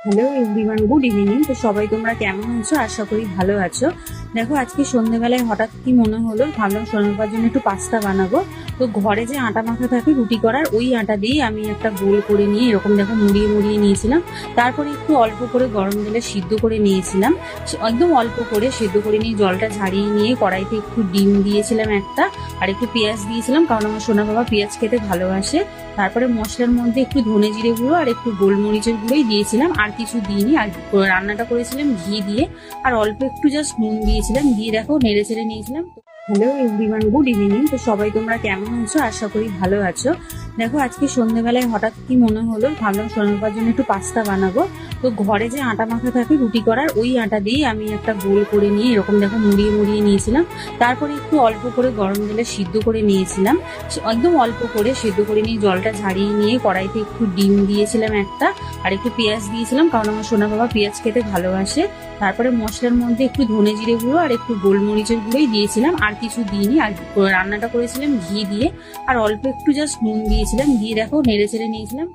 Hello everyone, good evening. তো সবাই তোমরা কেমন আছো? আশা করি ভালো আছো। দেখো, আজকে সন্ধ্যেবেলায় হঠাৎ কি মনে হলো, ভাবলাম সোনার জন্য একটু পাস্তা বানাবো। তো ঘরে যে আটা মাখা থাকে রুটি করার, ওই আটা দিয়ে আমি একটা গোল করে নিয়ে এরকম দেখো মুড়িয়ে মুড়িয়ে নিয়েছিলাম। তারপরে একটু অল্প করে গরম জলে সিদ্ধ করে নিয়েছিলাম। একদম অল্প করে সিদ্ধ করে নিয়ে জলটা ঝাড়িয়ে নিয়ে কড়াইতে একটু ডিম দিয়েছিলাম একটা, আর একটু পেঁয়াজ দিয়েছিলাম, কারণ আমার সোনা বাবা পেঁয়াজ খেতে ভালোবাসে। তারপরে মশলার মধ্যে একটু ধনে জিরে গুঁড়ো আর একটু গোলমরিচের গুঁড়োই দিয়েছিলাম, আর কিছু দিইনি। আর রান্নাটা করেছিলাম ঘি দিয়ে, আর অল্প একটু জাস্ট নুন দিয়েছিলাম, দিয়ে দেখো নেড়ে চেড়ে নিয়েছিলাম। Hello everyone, good evening. তো সবাই তোমরা কেমন আছো? আশা করি ভালো আছো। দেখো, আজকে সন্ধ্যেবেলায় হঠাৎ কি মনে হলো, ভাবলাম সোনার জন্য একটু পাস্তা বানাবো। তো ঘরে যে আটা মাখা থাকে রুটি করার, ওই আটা দিয়ে আমি একটা গোল করে নিয়ে এরকম দেখো মুড়িয়ে মুড়িয়ে নিয়েছিলাম। তারপরে একটু অল্প করে গরম জলে সিদ্ধ করে নিয়েছিলাম। একদম অল্প করে সিদ্ধ করে নিয়ে জলটা ঝাড়িয়ে নিয়ে কড়াইতে একটু ডিম দিয়েছিলাম একটা, আর একটু পেঁয়াজ দিয়েছিলাম, কারণ আমার সোনা বাবা পেঁয়াজ খেতে ভালোবাসে। তারপরে মশলার মধ্যে একটু ধনে জিরে গুঁড়ো আর একটু গোলমরিচের গুঁড়োই দিয়েছিলাম, আর কিছু দিইনি। আর রান্নাটা করেছিলাম ঘি দিয়ে, আর অল্প একটু জাস্ট নুন দিয়েছিলাম, দিয়ে দেখো নেড়ে চেড়ে নিয়েছিলাম।